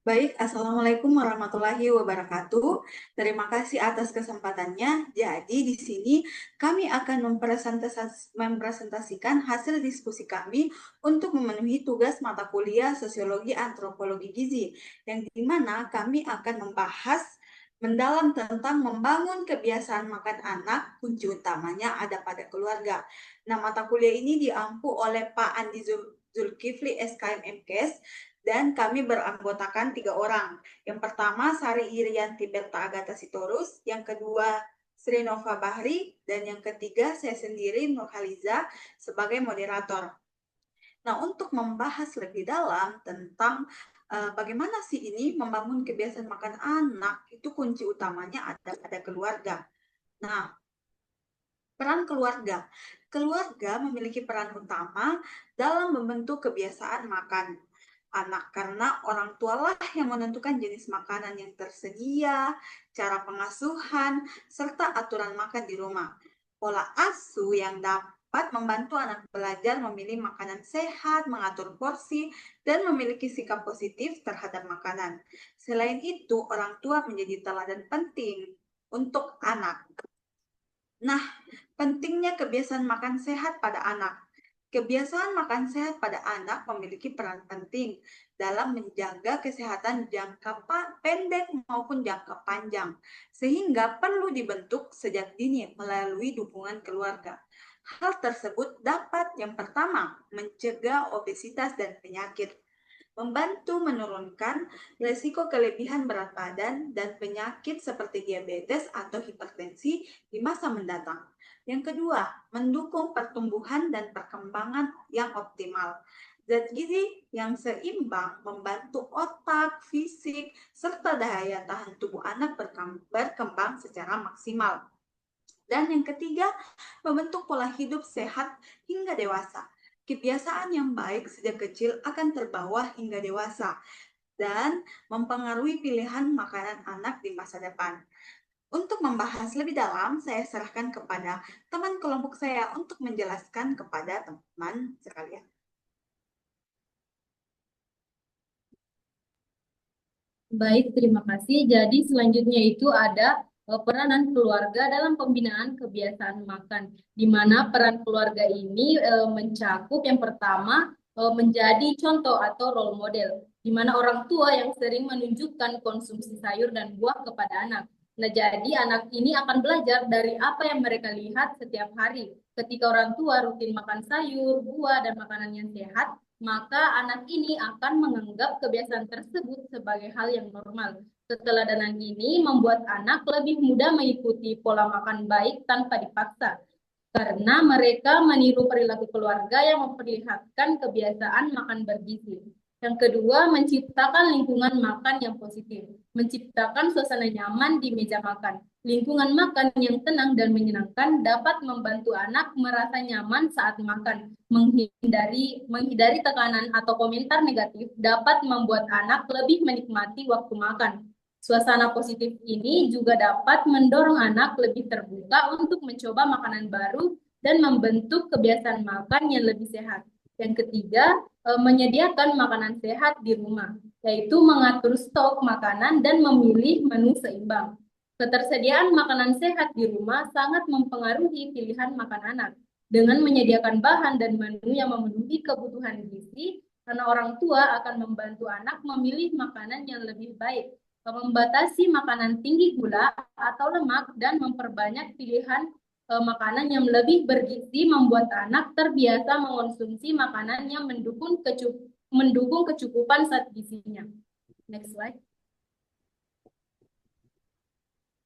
Baik, Assalamualaikum warahmatullahi wabarakatuh. Terima kasih atas kesempatannya. Jadi, di sini kami akan mempresentasikan hasil diskusi kami untuk memenuhi tugas mata kuliah Sosiologi Antropologi Gizi, yang dimana kami akan membahas mendalam tentang membangun kebiasaan makan anak, kunci utamanya ada pada keluarga. Nah, mata kuliah ini diampu oleh Pak Andi Zulkifli SKM MKes, dan kami beranggotakan 3 orang. Yang pertama, Sari Irianti Berta Agatha Sitorus. Yang kedua, Sri Nova Bahri. Dan yang ketiga, saya sendiri, Nurhaliza, sebagai moderator. Nah, untuk membahas lebih dalam tentang bagaimana sih ini membangun kebiasaan makan anak, itu kunci utamanya ada pada keluarga. Nah, peran keluarga. Keluarga memiliki peran utama dalam membentuk kebiasaan makan anak karena orang tualah yang menentukan jenis makanan yang tersedia, cara pengasuhan, serta aturan makan di rumah. Pola asuh yang dapat membantu anak belajar memilih makanan sehat, mengatur porsi, dan memiliki sikap positif terhadap makanan. Selain itu, orang tua menjadi teladan penting untuk anak. Nah, pentingnya kebiasaan makan sehat pada anak. Kebiasaan makan sehat pada anak memiliki peran penting dalam menjaga kesehatan jangka pendek maupun jangka panjang, sehingga perlu dibentuk sejak dini melalui dukungan keluarga. Hal tersebut dapat yang pertama mencegah obesitas dan penyakit, membantu menurunkan risiko kelebihan berat badan dan penyakit seperti diabetes atau hipertensi di masa mendatang. Yang kedua, mendukung pertumbuhan dan perkembangan yang optimal. Zat gizi yang seimbang membantu otak, fisik, serta daya tahan tubuh anak berkembang secara maksimal. Dan yang ketiga, membentuk pola hidup sehat hingga dewasa. Kebiasaan yang baik sejak kecil akan terbawa hingga dewasa dan mempengaruhi pilihan makanan anak di masa depan. Untuk membahas lebih dalam, saya serahkan kepada teman kelompok saya untuk menjelaskan kepada teman sekalian. Baik, terima kasih. Jadi selanjutnya itu ada peranan keluarga dalam pembinaan kebiasaan makan, di mana peran keluarga ini mencakup yang pertama menjadi contoh atau role model, di mana orang tua yang sering menunjukkan konsumsi sayur dan buah kepada anak. Nah, jadi anak ini akan belajar dari apa yang mereka lihat setiap hari. Ketika orang tua rutin makan sayur, buah, dan makanan yang sehat, maka anak ini akan menganggap kebiasaan tersebut sebagai hal yang normal. Keteladanan ini membuat anak lebih mudah mengikuti pola makan baik tanpa dipaksa, karena mereka meniru perilaku keluarga yang memperlihatkan kebiasaan makan bergizi. Yang kedua, menciptakan lingkungan makan yang positif, menciptakan suasana nyaman di meja makan. Lingkungan makan yang tenang dan menyenangkan dapat membantu anak merasa nyaman saat makan. Menghindari tekanan atau komentar negatif dapat membuat anak lebih menikmati waktu makan. Suasana positif ini juga dapat mendorong anak lebih terbuka untuk mencoba makanan baru dan membentuk kebiasaan makan yang lebih sehat. Yang ketiga, menyediakan makanan sehat di rumah, yaitu mengatur stok makanan dan memilih menu seimbang. Ketersediaan makanan sehat di rumah sangat mempengaruhi pilihan makan anak. Dengan menyediakan bahan dan menu yang memenuhi kebutuhan gizi, karena orang tua akan membantu anak memilih makanan yang lebih baik, membatasi makanan tinggi gula atau lemak, dan memperbanyak pilihan makanan yang lebih bergizi membuat anak terbiasa mengonsumsi makanan yang mendukung kecukupan zat gizinya. Next slide.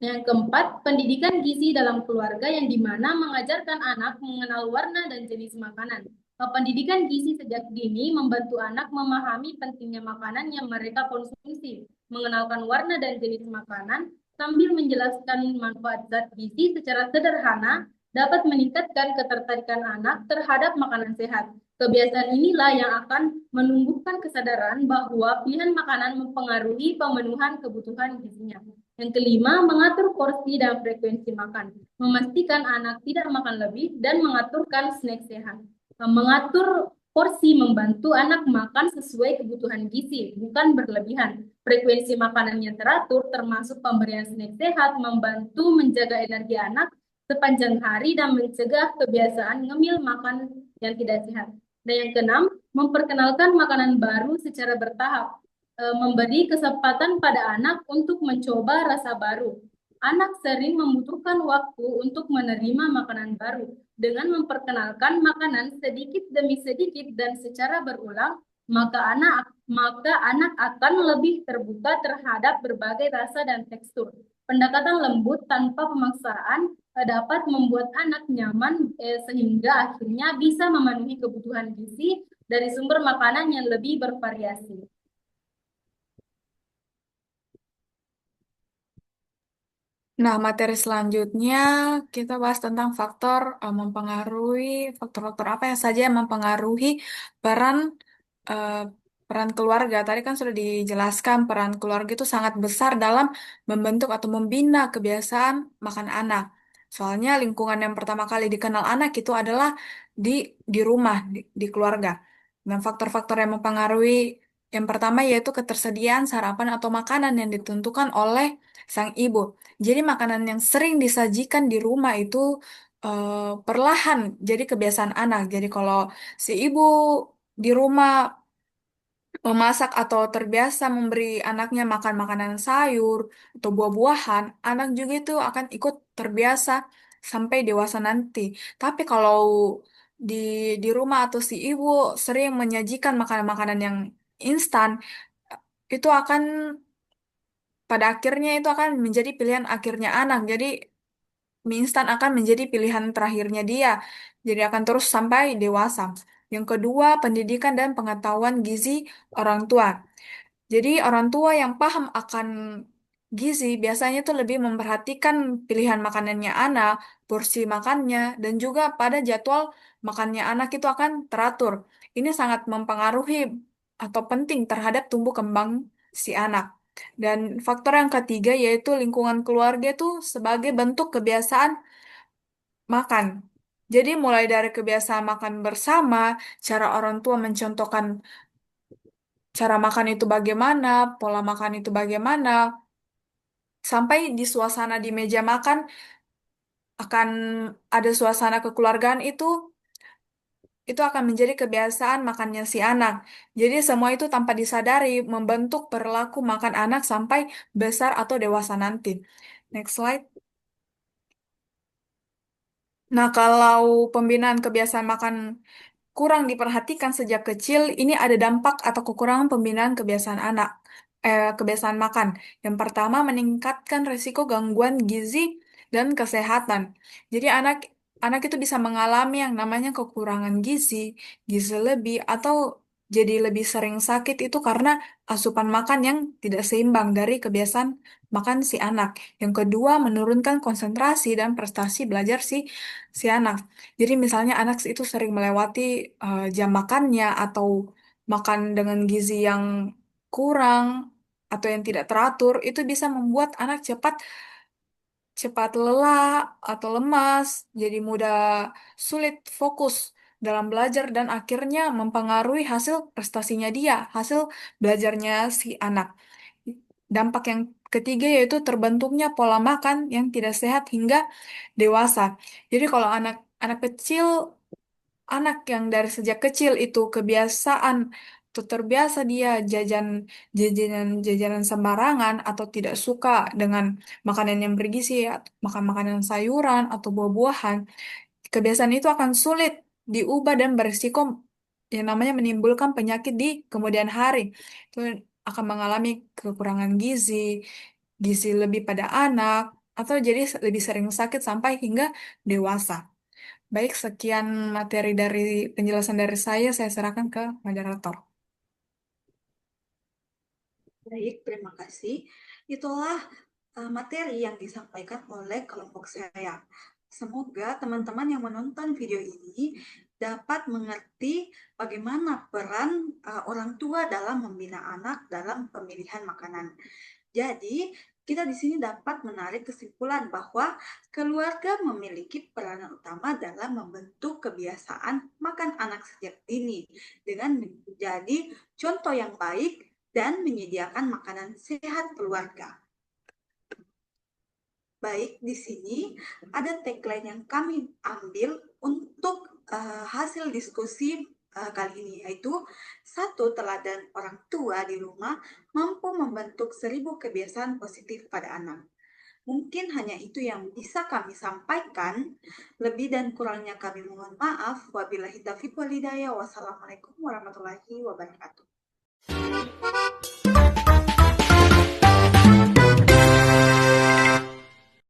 Yang keempat, pendidikan gizi dalam keluarga yang dimana mengajarkan anak mengenal warna dan jenis makanan. Pendidikan gizi sejak dini membantu anak memahami pentingnya makanan yang mereka konsumsi, mengenalkan warna dan jenis makanan, sambil menjelaskan manfaat zat gizi secara sederhana, dapat meningkatkan ketertarikan anak terhadap makanan sehat. Kebiasaan inilah yang akan menumbuhkan kesadaran bahwa pilihan makanan mempengaruhi pemenuhan kebutuhan gizinya. Yang kelima, mengatur porsi dan frekuensi makan. Memastikan anak tidak makan lebih dan mengaturkan snack sehat. Mengatur porsi membantu anak makan sesuai kebutuhan gizi, bukan berlebihan. Frekuensi makanan yang teratur, termasuk pemberian snack sehat, membantu menjaga energi anak sepanjang hari dan mencegah kebiasaan ngemil makan yang tidak sehat. Dan yang keenam, memperkenalkan makanan baru secara bertahap, memberi kesempatan pada anak untuk mencoba rasa baru. Anak sering membutuhkan waktu untuk menerima makanan baru. Dengan memperkenalkan makanan sedikit demi sedikit dan secara berulang, maka anak akan lebih terbuka terhadap berbagai rasa dan tekstur. Pendekatan lembut tanpa pemaksaan dapat membuat anak nyaman sehingga akhirnya bisa memenuhi kebutuhan gizi dari sumber makanan yang lebih bervariasi. Nah, materi selanjutnya kita bahas tentang faktor-faktor apa yang saja yang mempengaruhi peran eh, peran keluarga. Tadi kan sudah dijelaskan peran keluarga itu sangat besar dalam membentuk atau membina kebiasaan makan anak. Soalnya lingkungan yang pertama kali dikenal anak itu adalah di rumah, di keluarga. Nah, faktor-faktor yang mempengaruhi yang pertama yaitu ketersediaan sarapan atau makanan yang ditentukan oleh sang ibu. Jadi makanan yang sering disajikan di rumah itu perlahan jadi kebiasaan anak. Jadi kalau si ibu di rumah memasak atau terbiasa memberi anaknya makan makanan sayur atau buah-buahan, anak juga itu akan ikut terbiasa sampai dewasa nanti. Tapi kalau di rumah atau si ibu sering menyajikan makanan-makanan yang instan, itu akan pada akhirnya itu akan menjadi pilihan akhirnya anak. Jadi mie instan akan menjadi pilihan terakhirnya dia. Jadi akan terus sampai dewasa. Yang kedua, pendidikan dan pengetahuan gizi orang tua. Jadi orang tua yang paham akan gizi biasanya tuh lebih memperhatikan pilihan makanannya anak, porsi makannya, dan juga pada jadwal makannya anak itu akan teratur. Ini sangat mempengaruhi atau penting terhadap tumbuh kembang si anak. Dan faktor yang ketiga yaitu lingkungan keluarga itu sebagai bentuk kebiasaan makan. Jadi mulai dari kebiasaan makan bersama, cara orang tua mencontohkan cara makan itu bagaimana, pola makan itu bagaimana, sampai di suasana di meja makan akan ada suasana kekeluargaan itu akan menjadi kebiasaan makannya si anak. Jadi semua itu tanpa disadari membentuk perilaku makan anak sampai besar atau dewasa nanti. Next slide. Nah, kalau pembinaan kebiasaan makan kurang diperhatikan sejak kecil, ini ada dampak atau kekurangan pembinaan kebiasaan kebiasaan makan. Yang pertama, meningkatkan risiko gangguan gizi dan kesehatan. Jadi anak itu bisa mengalami yang namanya kekurangan gizi, gizi lebih, atau jadi lebih sering sakit itu karena asupan makan yang tidak seimbang dari kebiasaan makan si anak. Yang kedua, menurunkan konsentrasi dan prestasi belajar si anak. Jadi misalnya anak itu sering melewati jam makannya atau makan dengan gizi yang kurang atau yang tidak teratur, itu bisa membuat anak cepat cepat lelah atau lemas, jadi mudah sulit fokus dalam belajar dan akhirnya mempengaruhi hasil prestasinya dia, hasil belajarnya si anak. Dampak yang ketiga yaitu terbentuknya pola makan yang tidak sehat hingga dewasa. Jadi kalau anak kecil, anak yang dari sejak kecil itu kebiasaan atau terbiasa dia jajanan sembarangan atau tidak suka dengan makanan yang bergizi, makan makanan sayuran atau buah-buahan, kebiasaan itu akan sulit diubah dan berisiko yang namanya menimbulkan penyakit di kemudian hari. Itu akan mengalami kekurangan gizi lebih pada anak, atau jadi lebih sering sakit sampai hingga dewasa. Baik, sekian materi dari penjelasan dari saya serahkan ke moderator. Baik, terima kasih. Itulah materi yang disampaikan oleh kelompok saya. Semoga teman-teman yang menonton video ini dapat mengerti bagaimana peran orang tua dalam membina anak dalam pemilihan makanan. Jadi, kita di sini dapat menarik kesimpulan bahwa keluarga memiliki peranan utama dalam membentuk kebiasaan makan anak sejak dini dengan menjadi contoh yang baik dan menyediakan makanan sehat keluarga. Baik, di sini ada tagline yang kami ambil untuk hasil diskusi kali ini, yaitu 1. Teladan orang tua di rumah mampu membentuk 1000 kebiasaan positif pada anak. Mungkin hanya itu yang bisa kami sampaikan. Lebih dan kurangnya kami mohon maaf. Wabillahi taufiq wal hidayah. Wassalamualaikum warahmatullahi wabarakatuh.